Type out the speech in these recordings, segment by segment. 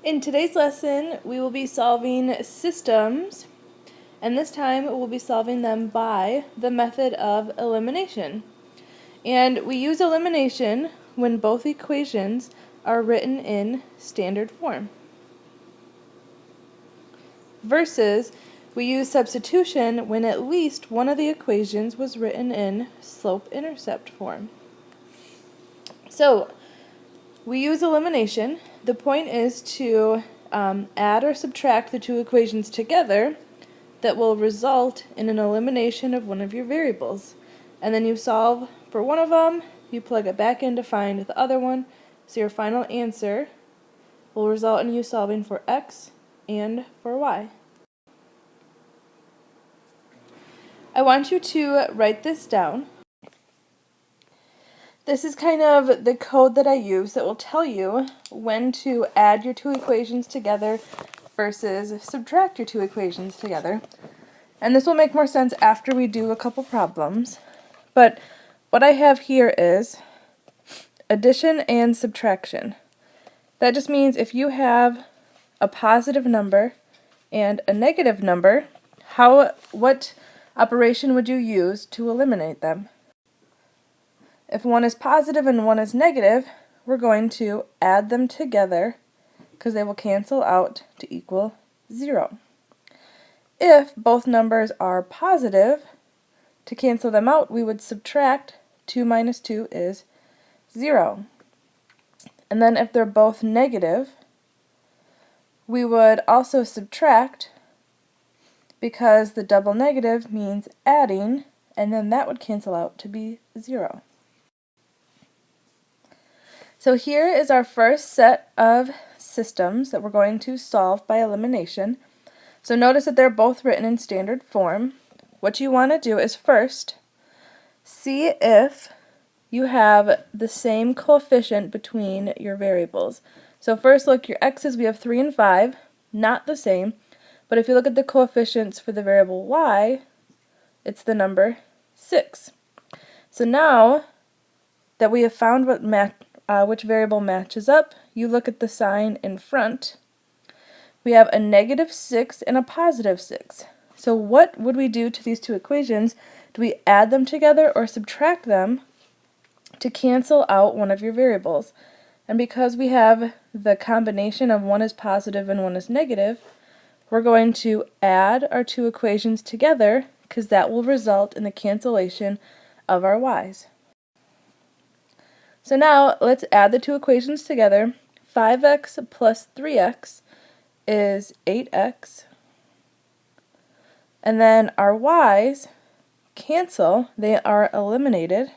In today's lesson, we will be solving systems, and this time we'll be solving them by the method of elimination. And we use elimination when both equations are written in standard form. Versus, we use substitution when at least one of the equations was written in slope-intercept form. So, we use elimination. The point is to add or subtract the two equations together that will result in an elimination of one of your variables. And then you solve for one of them, you plug it back in to find the other one, so your final answer will result in you solving for x and for y. I want you to write this down. This is kind of the code that I use that will tell you when to add your two equations together versus subtract your two equations together. And this will make more sense after we do a couple problems. But what I have here is addition and subtraction. That just means if you have a positive number and a negative number, what operation would you use to eliminate them? If one is positive and one is negative, we're going to add them together because they will cancel out to equal 0. If both numbers are positive, to cancel them out, we would subtract 2 minus 2 is 0. And then if they're both negative, we would also subtract because the double negative means adding, and then that would cancel out to be 0. So here is our first set of systems that we're going to solve by elimination. So notice that they're both written in standard form. What you want to do is first see if you have the same coefficient between your variables. So first look, your x's, we have 3 and 5, not the same. But if you look at the coefficients for the variable y, it's the number 6. So now that we have found which variable matches up, you look at the sign in front. We have a negative 6 and a positive 6. So what would we do to these two equations? Do we add them together or subtract them to cancel out one of your variables? And because we have the combination of one is positive and one is negative, we're going to add our two equations together because that will result in the cancellation of our y's. So now let's add the two equations together. 5x plus 3x is 8x. And then our y's cancel, they are eliminated.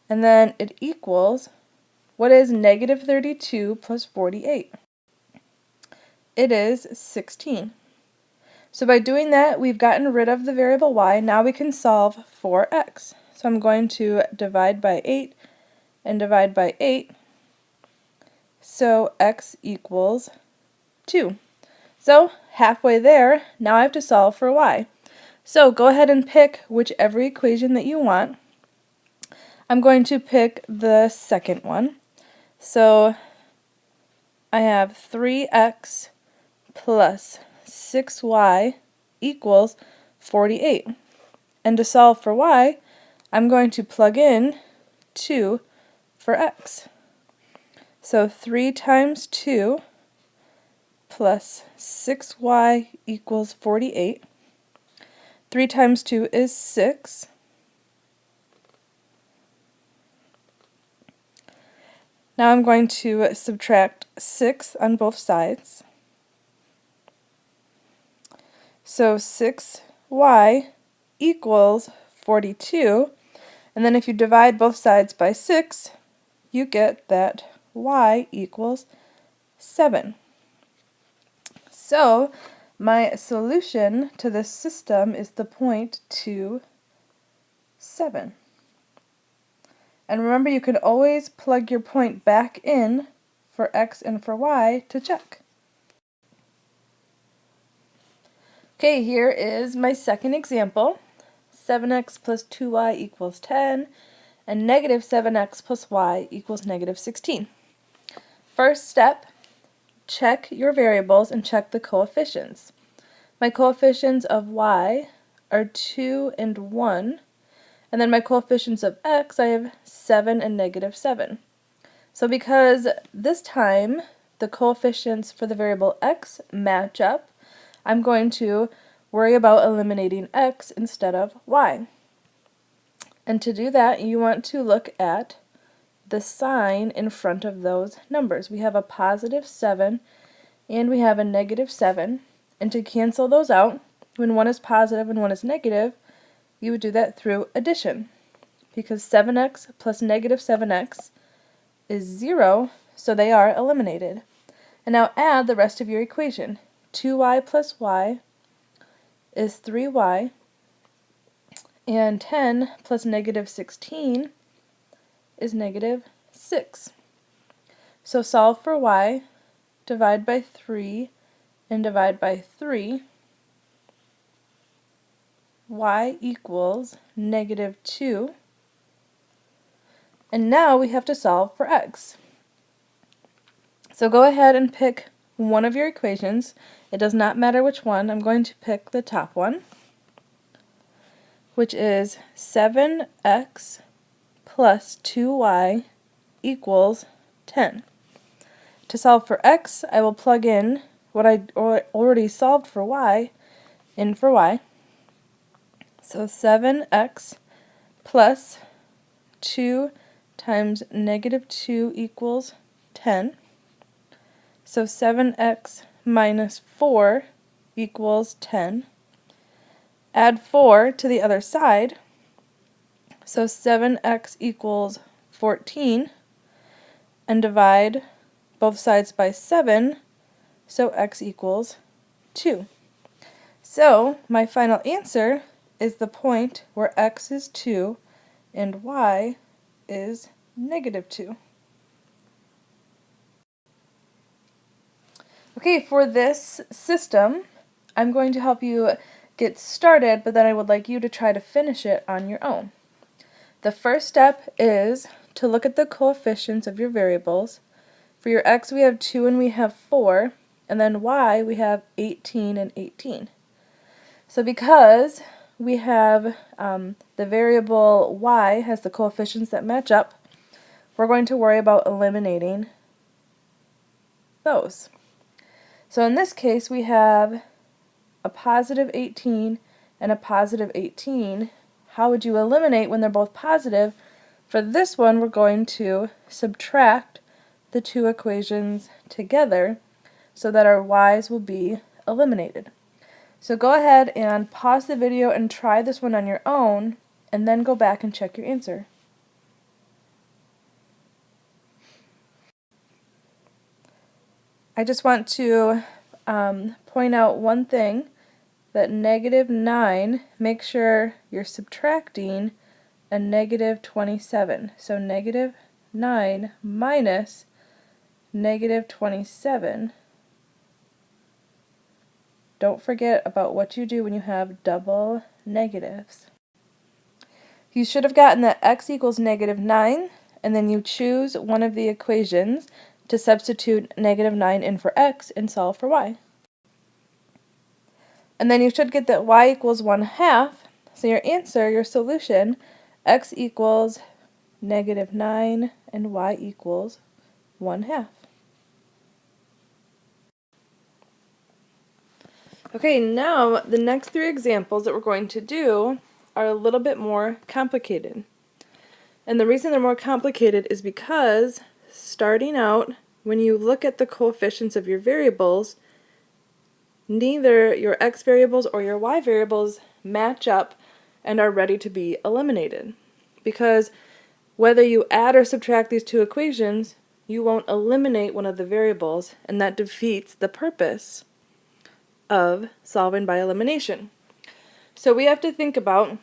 And then it equals, what is negative 32 plus 48? It is 16. So by doing that, we've gotten rid of the variable y. Now we can solve for x. So I'm going to divide by 8 and divide by 8. So x equals 2. So halfway there, now I have to solve for y. So go ahead and pick whichever equation that you want. I'm going to pick the second one. So I have 3x plus 6y equals 48. And to solve for y, I'm going to plug in 2 for x. So 3 times 2 plus 6y equals 48. 3 times 2 is 6. Now I'm going to subtract 6 on both sides. So 6y equals 42. And then if you divide both sides by 6, you get that y equals 7. So my solution to this system is the point 2, 7. And remember, you can always plug your point back in for x and for y to check. Okay, here is my second example. 7x plus 2y equals 10, and negative 7x plus y equals negative 16. First step, check your variables and check the coefficients. My coefficients of y are 2 and 1, and then my coefficients of x, I have 7 and -7. So because this time the coefficients for the variable x match up, I'm going to worry about eliminating x instead of y. And to do that, you want to look at the sign in front of those numbers. We have a +7 and we have a -7. And to cancel those out, when one is positive and one is negative, you would do that through addition. Because 7x plus -7x is 0, so they are eliminated. And now add the rest of your equation. 2y plus y is 3y, and 10 plus -16 is -6. So solve for y, divide by 3, and divide by 3. Y equals -2. And now we have to solve for x. So go ahead and pick one of your equations. It does not matter which one. I'm going to pick the top one, which is 7x plus 2y equals 10. To solve for x, I will plug in what I already solved for y in for y. So 7x plus 2 times -2 equals 10. So 7x minus 4 equals 10. Add 4 to the other side. So 7x equals 14. And divide both sides by 7, so x equals 2. So my final answer is the point where x is 2 and y is -2. Okay, for this system, I'm going to help you get started, but then I would like you to try to finish it on your own. The first step is to look at the coefficients of your variables. For your x, we have 2 and we have 4, and then y, we have 18 and 18. So because we have the variable y has the coefficients that match up, we're going to worry about eliminating those. So in this case, we have a +18 and a +18. How would you eliminate when they're both positive? For this one, we're going to subtract the two equations together so that our y's will be eliminated. So go ahead and pause the video and try this one on your own, and then go back and check your answer. I just want to point out one thing, that -9, make sure you're subtracting a -27. So -9 minus -27. Don't forget about what you do when you have double negatives. You should have gotten that x equals -9, and then you choose one of the equations to substitute -9 in for x and solve for y. And then you should get that y equals 1/2, so your answer, your solution, x equals -9 and y equals 1/2. Okay, now the next 3 examples that we're going to do are a little bit more complicated. And the reason they're more complicated is because starting out, when you look at the coefficients of your variables, neither your x variables or your y variables match up and are ready to be eliminated. Because whether you add or subtract these two equations, you won't eliminate one of the variables, and that defeats the purpose of solving by elimination. So we have to think about,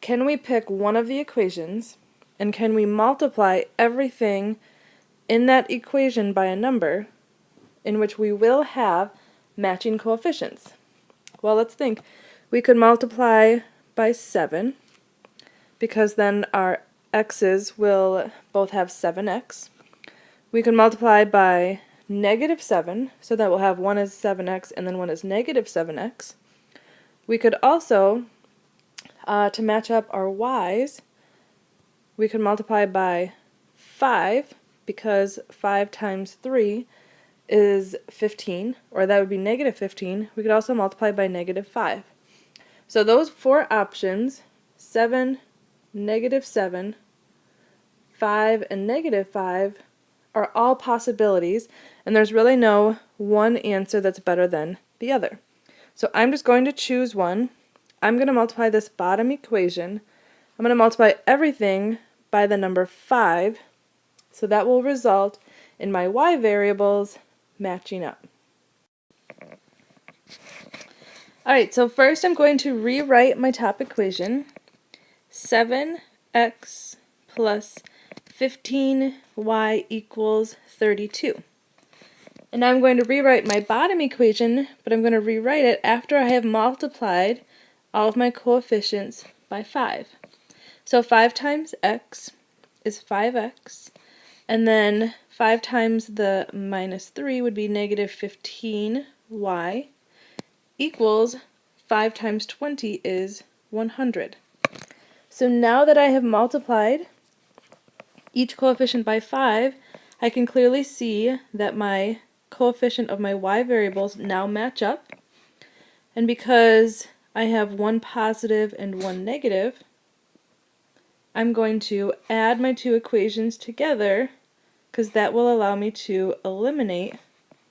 can we pick one of the equations, and can we multiply everything in that equation by a number in which we will have matching coefficients? Well, let's think. We could multiply by 7, because then our x's will both have 7x. We could multiply by negative 7, so that we'll have 1 is 7x and then 1 is negative 7x. We could also, to match up our y's, we could multiply by 5, because 5 times 3 is 15, or that would be negative 15. We could also multiply by negative 5. So those four options, 7, negative 7, 5, and negative 5, are all possibilities, and there's really no one answer that's better than the other. So I'm just going to choose one. I'm going to multiply this bottom equation. I'm going to multiply everything by the number 5, so that will result in my y variables matching up. Alright, so first I'm going to rewrite my top equation. 7x plus 15y equals 32. And now I'm going to rewrite my bottom equation, but I'm going to rewrite it after I have multiplied all of my coefficients by 5. So 5 times x is 5x, and then 5 times the minus 3 would be negative 15y equals 5 times 20 is 100. So now that I have multiplied each coefficient by 5, I can clearly see that my coefficient of my y variables now match up. And because I have one positive and one negative, I'm going to add my two equations together, because that will allow me to eliminate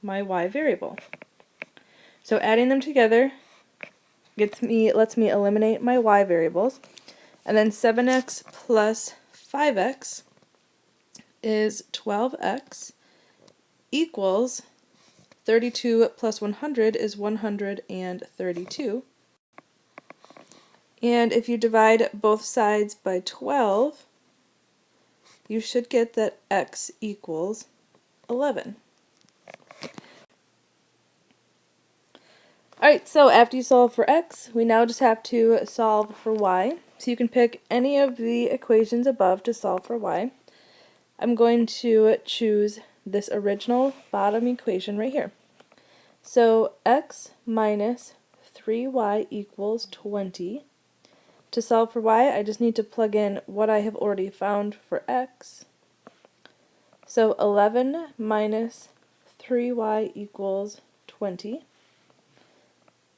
my y variable. So adding them together lets me eliminate my y variables. And then 7x plus 5x is 12x equals 32 plus 100 is 132. And if you divide both sides by 12, you should get that x equals 11. Alright, so after you solve for x, we now just have to solve for y. So you can pick any of the equations above to solve for y. I'm going to choose this original bottom equation right here. So x minus 3y equals 20. To solve for y, I just need to plug in what I have already found for x. So 11 minus 3y equals 20.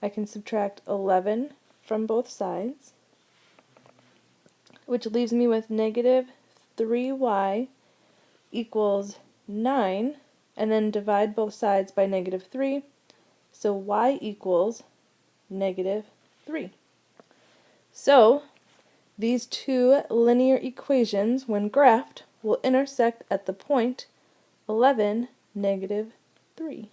I can subtract 11 from both sides, which leaves me with negative 3y equals 9, and then divide both sides by negative 3, so y equals negative 3. So these two linear equations, when graphed, will intersect at the point 11, negative 3.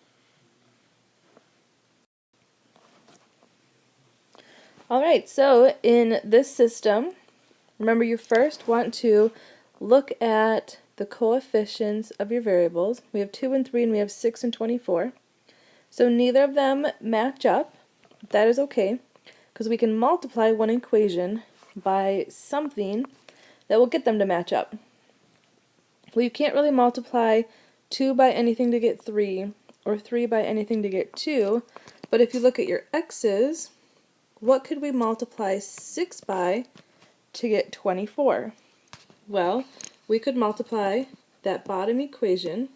Alright, so in this system, remember you first want to look at the coefficients of your variables. We have 2 and 3, and we have 6 and 24. So neither of them match up. That is okay, because we can multiply one equation by something that will get them to match up. Well, you can't really multiply 2 by anything to get 3, or 3 by anything to get 2, but if you look at your x's, what could we multiply 6 by to get 24? Well, we could multiply that bottom equation,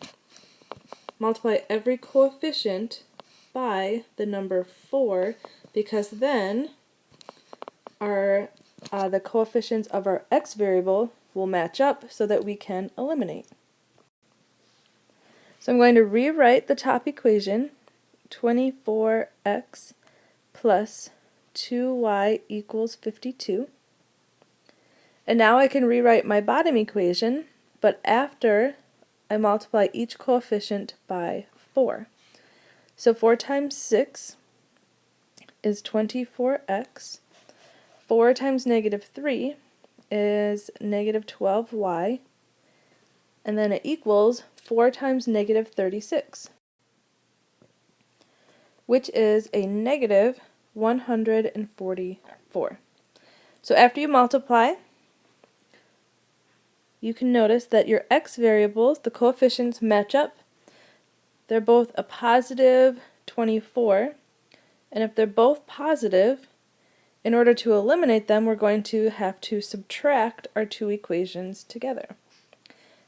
multiply every coefficient by the number 4, because then the coefficients of our x variable will match up so that we can eliminate. So I'm going to rewrite the top equation, 24x plus 2y equals 52. And now I can rewrite my bottom equation, but after I multiply each coefficient by 4. So 4 times 6 is 24x. 4 times negative 3 is negative 12y. And then it equals 4 times negative 36, which is a negative 144. So after you multiply, you can notice that your x variables, the coefficients, match up. they're both a positive 24, and if they're both positive, in order to eliminate them, we're going to have to subtract our two equations together.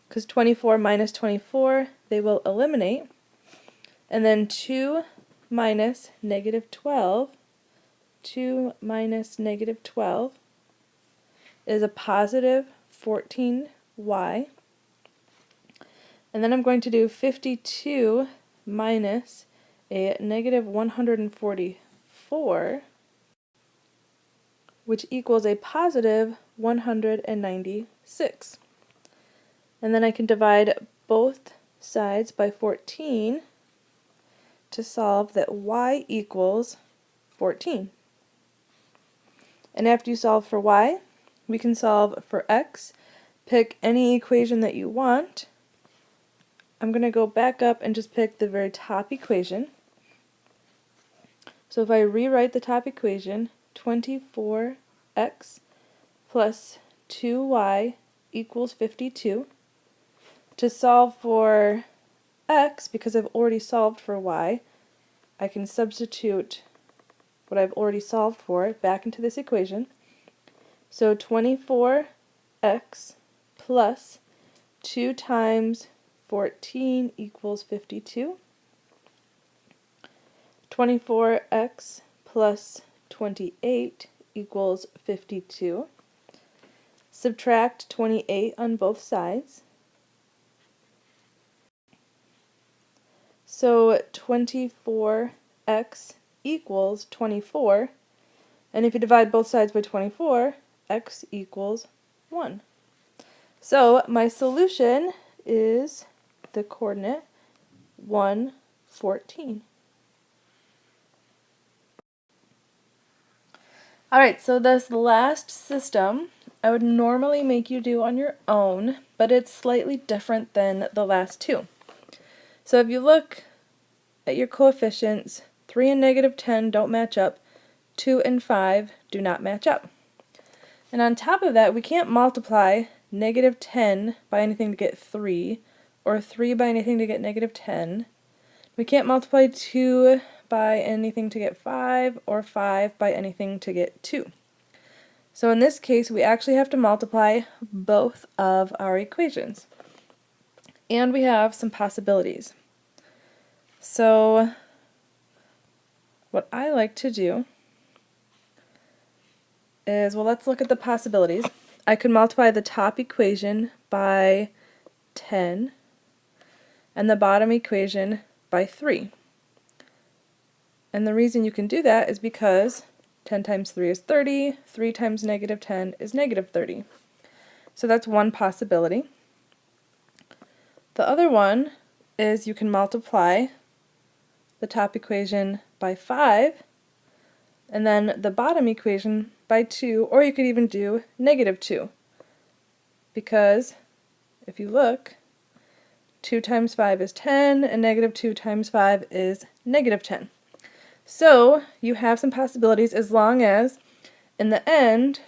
Because 24 minus 24, they will eliminate, and then 2 minus negative 12, 2 minus negative 12 is a positive 14y. And then I'm going to do 52 minus a negative 144, which equals a positive 196. And then I can divide both sides by 14 to solve that y equals 14. And after you solve for y, we can solve for x. Pick any equation that you want. I'm going to go back up and just pick the very top equation. So if I rewrite the top equation, 24x plus 2y equals 52. To solve for x, because I've already solved for y, I can substitute what I've already solved for back into this equation. So 24x plus 2 times 14 equals 52. 24x plus 28 equals 52. Subtract 28 on both sides. So 24x equals 24, and if you divide both sides by 24, x equals 1. So my solution is the coordinate 1, 14. Alright, so this last system I would normally make you do on your own, but it's slightly different than the last two. So if you look at your coefficients, 3 and negative 10 don't match up, 2 and 5 do not match up. And on top of that, we can't multiply negative 10 by anything to get 3, or 3 by anything to get negative 10. We can't multiply 2 by anything to get 5, or 5 by anything to get 2. So in this case, we actually have to multiply both of our equations. And we have some possibilities. So what I like to do is, well, let's look at the possibilities. I could multiply the top equation by 10 and the bottom equation by 3. And the reason you can do that is because 10 times 3 is 30, 3 times negative 10 is negative 30. So that's one possibility. The other one is you can multiply the top equation by 5 and then the bottom equation by 2, or you could even do negative 2. Because if you look, 2 times 5 is 10 and negative 2 times 5 is negative 10. So you have some possibilities as long as in the end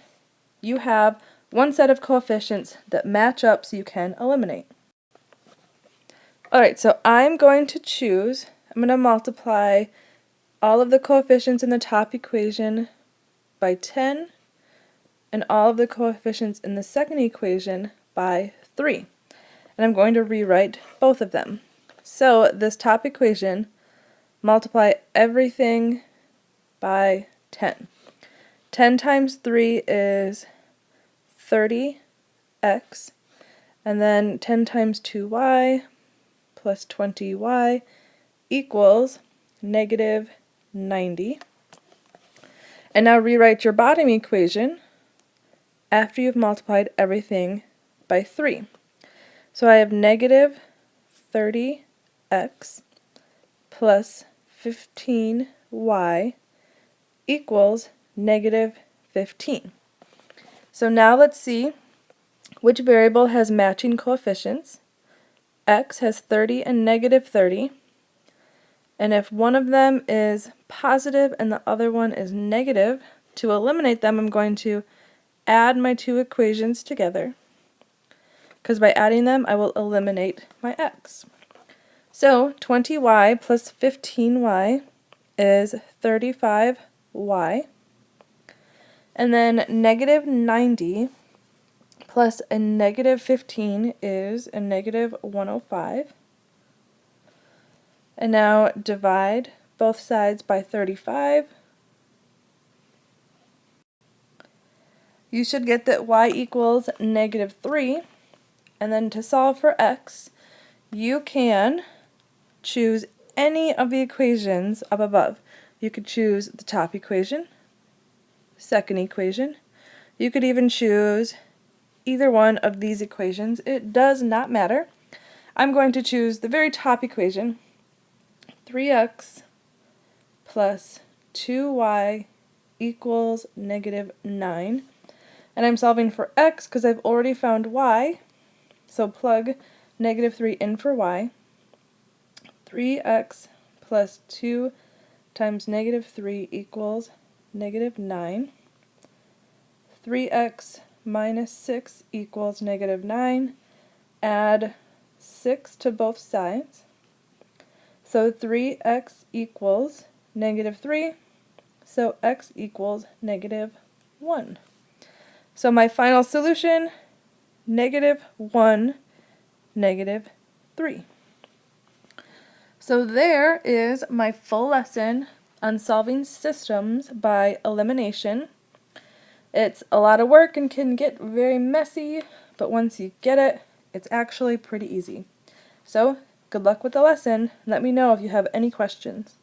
you have one set of coefficients that match up so you can eliminate. Alright, so I'm going to multiply all of the coefficients in the top equation by 10 and all of the coefficients in the second equation by 3. And I'm going to rewrite both of them. So this top equation, multiply everything by 10. 10 times 3 is 30x, and then 10 times 2y plus 20y equals negative 90. And now rewrite your bottom equation after you've multiplied everything by 3. So I have negative 30x plus 15y equals negative 15. So now let's see which variable has matching coefficients. X has 30 and negative 30. And if one of them is positive and the other one is negative, to eliminate them I'm going to add my two equations together, because by adding them I will eliminate my x. So 20y plus 15y is 35y. And then negative 90 plus a negative 15 is a negative 105. And now divide both sides by 35. You should get that y equals negative 3. And then to solve for x, you can choose any of the equations up above. You could choose the top equation, second equation. You could even choose either one of these equations. It does not matter. I'm going to choose the very top equation, 3x plus 2y equals negative 9. And I'm solving for x because I've already found y, so plug negative 3 in for y. 3x plus 2 times negative 3 equals negative 9. 3x minus 6 equals negative 9. Add 6 to both sides. So 3x equals negative 3. So x equals negative 1. So my final solution, negative 1, negative 3. So there is my full lesson on solving systems by elimination. It's a lot of work and can get very messy, but once you get it, it's actually pretty easy. So good luck with the lesson. Let me know if you have any questions.